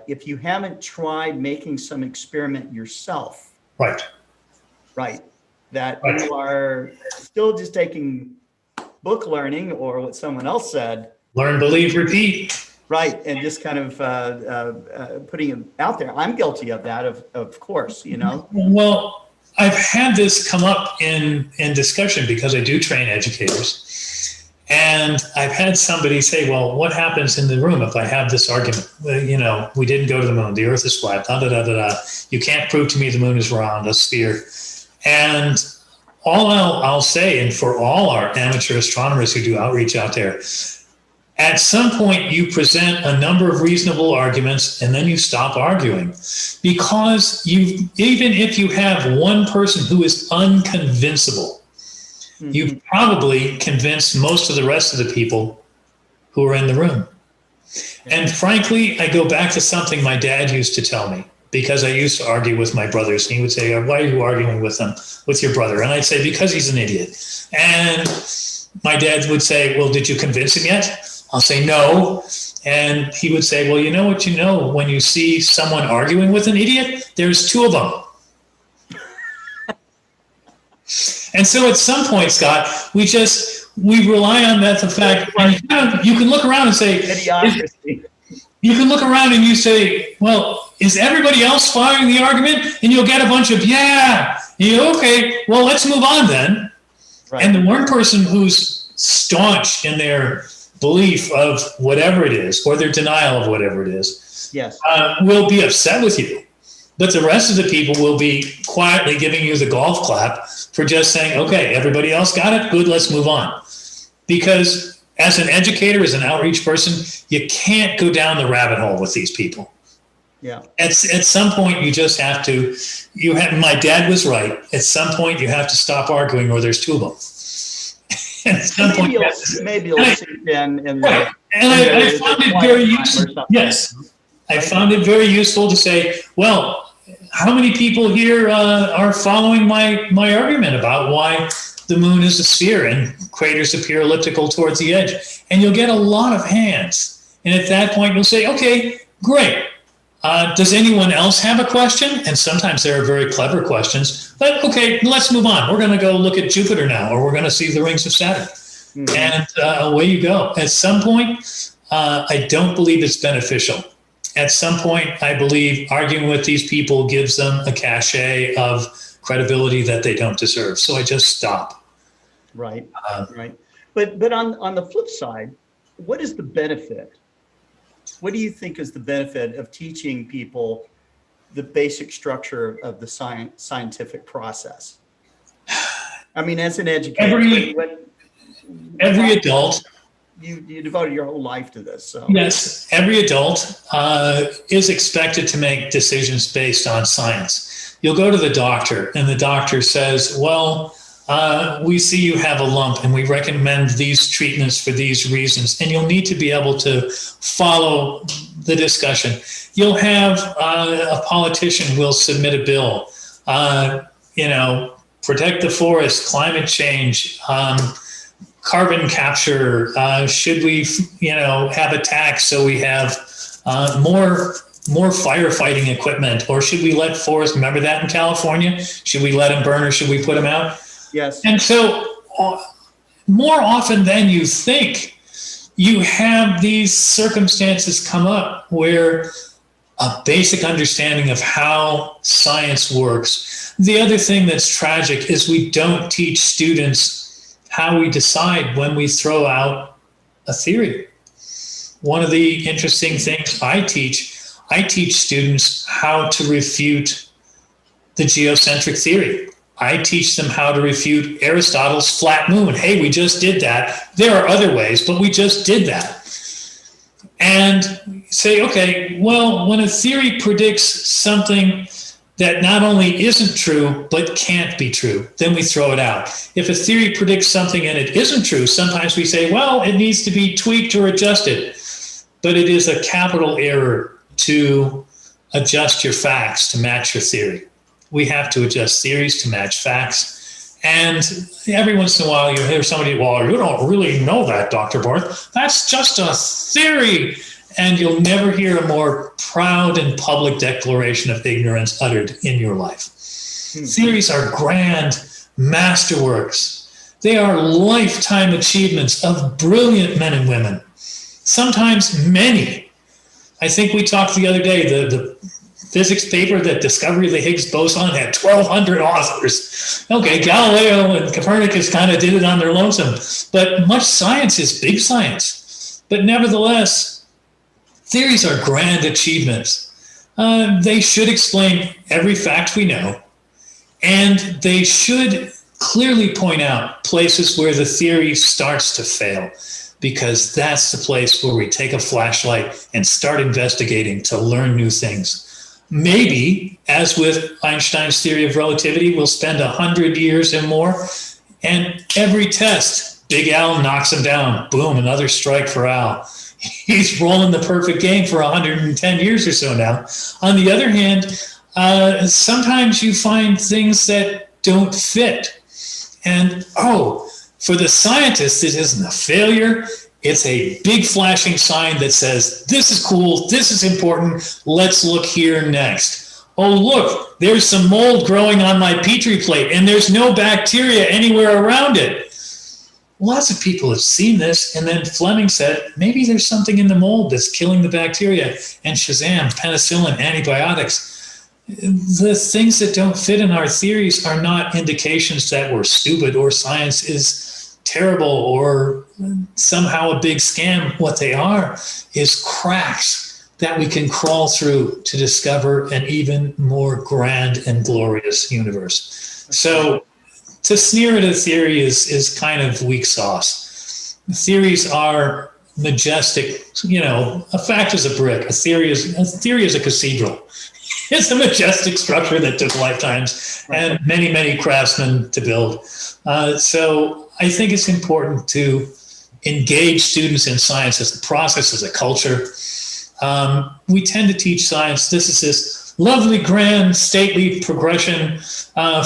If you haven't tried making some experiment yourself, right, that you are still just taking book learning or what someone else said. Learn, believe, repeat. Right, and just kind of putting it out there. I'm guilty of that, of course, Well, I've had this come up in discussion because I do train educators. And I've had somebody say, well, what happens in the room if I have this argument? Well, we didn't go to the moon. The Earth is flat. You can't prove to me the moon is round, a sphere. And all I'll say, and for all our amateur astronomers who do outreach out there, at some point you present a number of reasonable arguments and then you stop arguing. Because even if you have one person who is unconvincible, you've probably convinced most of the rest of the people who are in the room. And frankly, I go back to something my dad used to tell me, because I used to argue with my brothers. And he would say, why are you arguing with your brother? And I'd say, because he's an idiot. And my dad would say, well, did you convince him yet? I'll say, no. And he would say, well, you know what when you see someone arguing with an idiot? There's two of them. And so at some point, Scott, we rely on the fact, you can look around and say, you can look around and you say, well, is everybody else following the argument? And you'll get a bunch of, yeah. Okay, well, let's move on then. Right. And the one person who's staunch in their belief of whatever it is, or their denial of whatever it is, Yes. will be upset with you. But the rest of the people will be quietly giving you the golf clap for just saying, okay, everybody else got it, good, let's move on. Because as an educator, as an outreach person, you can't go down the rabbit hole with these people. Yeah. At some point, you just have to, my dad was right. At some point, you have to stop arguing, or there's two of them. And at some point, maybe you'll sit in and I found it very useful. Yes. I found it very useful to say, well, how many people here are following my argument about why the moon is a sphere and craters appear elliptical towards the edge? And you'll get a lot of hands. And at that point, you'll say, okay, great. Does anyone else have a question? And sometimes there are very clever questions. But okay, let's move on. We're going to go look at Jupiter now, or we're going to see the rings of Saturn. Mm-hmm. And away you go. At some point, I don't believe it's beneficial. At some point, I believe arguing with these people gives them a cachet of credibility that they don't deserve. So I just stop. Right, right. But on the flip side, what is the benefit? What do you think is the benefit of teaching people the basic structure of the scientific process? I mean, as an educator, every adult, you devoted your whole life to this. So yes, every adult is expected to make decisions based on science. You'll go to the doctor, and the doctor says, well, we see you have a lump, and we recommend these treatments for these reasons. And you'll need to be able to follow the discussion. You'll have a politician will submit a bill, protect the forest, climate change, carbon capture. Should we, have a tax so we have more firefighting equipment, or should we let forests? Remember that in California? Should we let them burn, or should we put them out? Yes. And so more often than you think, you have these circumstances come up where a basic understanding of how science works. The other thing that's tragic is we don't teach students how we decide when we throw out a theory. One of the interesting things I teach students how to refute the geocentric theory. I teach them how to refute Aristotle's flat moon. Hey, we just did that. There are other ways, but we just did that. And say, okay, well, when a theory predicts something that not only isn't true, but can't be true, then we throw it out. If a theory predicts something and it isn't true, sometimes we say, well, it needs to be tweaked or adjusted. But it is a capital error to adjust your facts to match your theory. We have to adjust theories to match facts. And every once in a while you hear somebody, well, you don't really know that, Dr. Barth. That's just a theory. And you'll never hear a more proud and public declaration of ignorance uttered in your life. Theories are grand masterworks. They are lifetime achievements of brilliant men and women, sometimes many. I think we talked the other day, the physics paper that discovery of the Higgs boson had 1,200 authors. Okay, Galileo and Copernicus kind of did it on their lonesome, but much science is big science. But nevertheless, theories are grand achievements. They should explain every fact we know, and they should clearly point out places where the theory starts to fail, because that's the place where we take a flashlight and start investigating to learn new things. Maybe, as with Einstein's theory of relativity, we'll spend 100 years and more, and every test, Big Al knocks him down. Boom, another strike for Al. He's rolling the perfect game for 110 years or so now. On the other hand, sometimes you find things that don't fit. And, for the scientist, it isn't a failure. It's a big flashing sign that says, this is cool, this is important, let's look here next. Oh, look, there's some mold growing on my Petri plate, and there's no bacteria anywhere around it. Lots of people have seen this, and then Fleming said, maybe there's something in the mold that's killing the bacteria, and shazam, penicillin, antibiotics. The things that don't fit in our theories are not indications that we're stupid or science is terrible or somehow a big scam. What they are is cracks that we can crawl through to discover an even more grand and glorious universe. So to sneer at a theory is kind of weak sauce. Theories are majestic, a fact is a brick. A theory is a cathedral. It's a majestic structure that took lifetimes and many, many craftsmen to build. So I think it's important to engage students in science as a process, as a culture. We tend to teach science. This is this lovely, grand, stately progression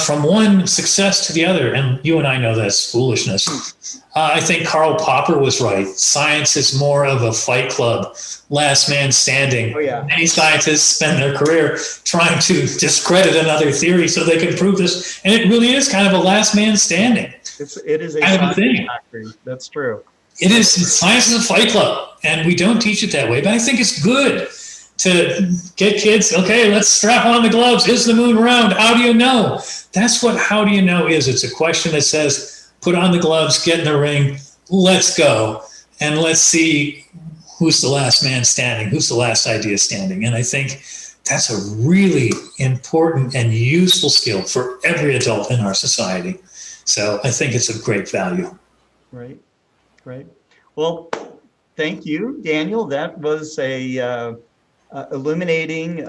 from one success to the other. And you and I know that's foolishness. I think Karl Popper was right. Science is more of a fight club, last man standing. Oh, yeah. Many scientists spend their career trying to discredit another theory so they can prove this. And it really is kind of a last man standing. It is a kind of a science thing. factory. That's true. It is. Science is a fight club, and we don't teach it that way. But I think it's good to get kids, okay, let's strap on the gloves. Is the moon round? How do you know? That's what how do you know is. It's a question that says, put on the gloves, get in the ring, let's go, and let's see who's the last man standing, who's the last idea standing. And I think that's a really important and useful skill for every adult in our society. So I think it's of great value. Right. Well, thank you, Daniel. That was a illuminating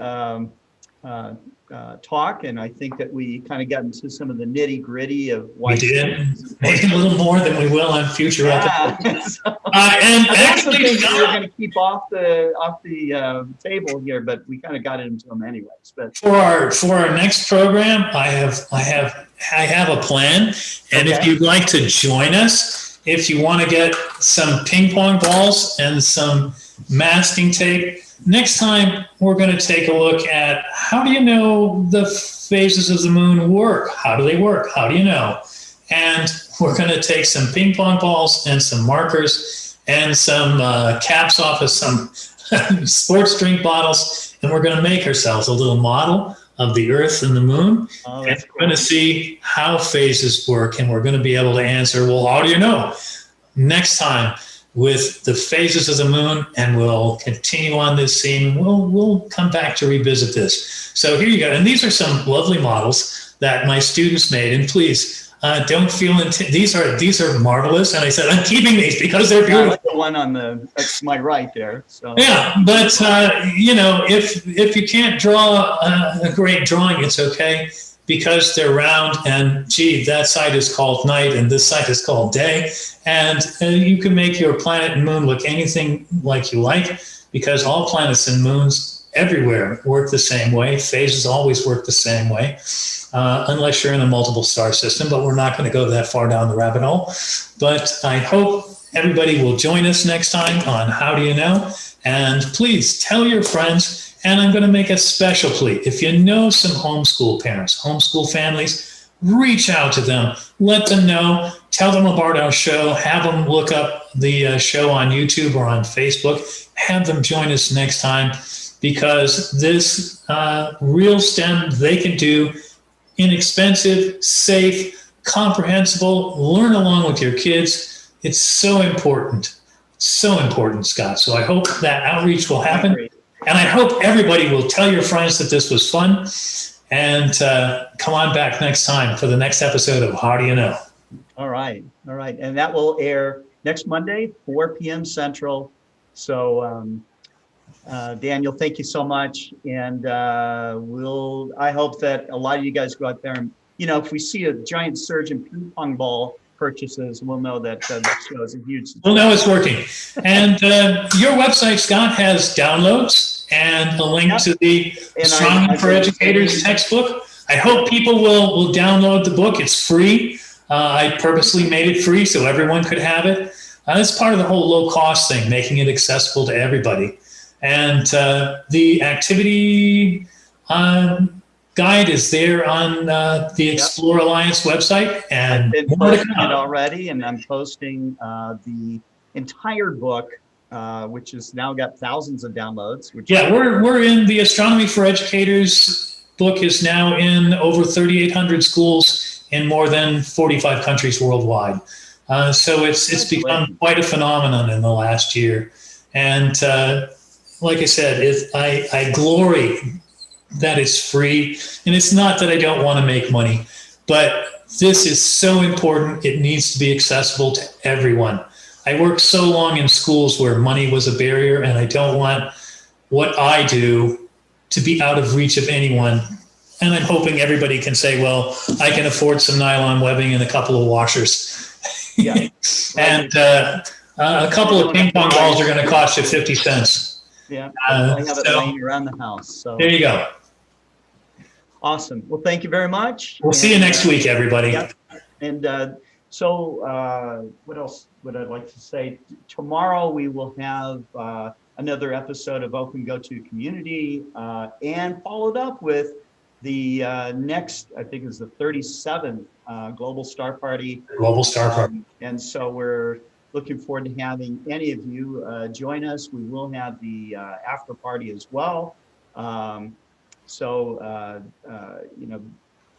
talk, and I think that we kind of got into some of the nitty gritty of why. We did, maybe a little more than we will on future episodes. And that's the things that we're going to keep off the table here, but we kind of got into them anyways. But for our next program, I have a plan, and if you'd like to join us, if you want to get some ping pong balls and some masking tape, next time we're going to take a look at how do you know the phases of the moon work? How do they work? How do you know? And we're going to take some ping pong balls and some markers and some caps off of some sports drink bottles, and we're going to make ourselves a little model of the Earth and the moon. Oh, and that's we're going to see how phases work, and we're going to be able to answer, well, how do you know? Next time with the phases of the moon, and we'll continue on this theme. We'll come back to revisit this. So here you go. And these are some lovely models that my students made. And please don't feel these are marvelous. And I said I'm keeping these because they're beautiful. I like the one that's my right there. So yeah, but if you can't draw a great drawing, it's okay, because they're round, and gee, that side is called night and this side is called day. And you can make your planet and moon look anything like you like, because all planets and moons everywhere work the same way. Phases always work the same way, unless you're in a multiple star system, but we're not going to go that far down the rabbit hole. But I hope everybody will join us next time on How Do You Know? And please tell your friends. And I'm going to make a special plea. If you know some homeschool parents, homeschool families, reach out to them. Let them know. Tell them about our show. Have them look up the show on YouTube or on Facebook. Have them join us next time, because this real STEM they can do, inexpensive, safe, comprehensible, learn along with your kids. It's so important. So important, Scott. So I hope that outreach will happen. And I hope everybody will tell your friends that this was fun, and come on back next time for the next episode of How Do You Know? All right. And that will air next Monday, 4 p.m. Central. So, Daniel, thank you so much. And I hope that a lot of you guys go out there and, if we see a giant surge in ping pong ball purchases, we'll know that that show is a huge success. We'll know it's working. And your website, Scott, has downloads and a link to the Astronomy for Educators textbook. I hope people will download the book. It's free. I purposely made it free so everyone could have it. That's part of the whole low-cost thing, making it accessible to everybody. And the activity guide is there on the Explore Alliance website. And I've been posting it already, and I'm posting the entire book, which has now got thousands of downloads. We're in the Astronomy for Educators book is now in over 3,800 schools in more than 45 countries worldwide. So it's become quite a phenomenon in the last year. And like I said, I glory that it's free. And it's not that I don't want to make money, but this is so important. It needs to be accessible to everyone. I worked so long in schools where money was a barrier, and I don't want what I do to be out of reach of anyone. And I'm hoping everybody can say, well, I can afford some nylon webbing and a couple of washers. Yeah. And a couple of ping pong balls are going to cost you 50 cents. Yeah, I have it so laying around the house. So there you go. Awesome. Well, thank you very much. We'll see you next week, everybody. Yeah. And so what else would I like to say? Tomorrow we will have another episode of Open Go-To Community and followed up with the next, I think is the 37th Global Star Party. Global Star Party. And so we're looking forward to having any of you join us. We will have the after party as well. You know,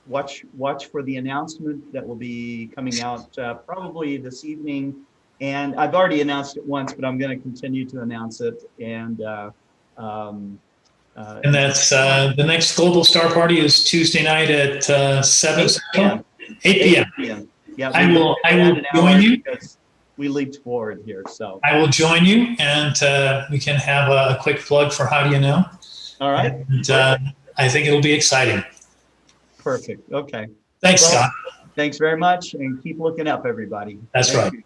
watch for the announcement that will be coming out probably this evening. And I've already announced it once, but I'm going to continue to announce it. And that's the next Global Star Party is Tuesday night at 8 p.m. Yeah, I will join you. Because we leaped forward here, so I will join you, and we can have a quick plug for How Do You Know? All right. And, I think it'll be exciting. Perfect. Okay. Thanks, Scott. Thanks very much, and keep looking up, everybody. That's Thank right. you.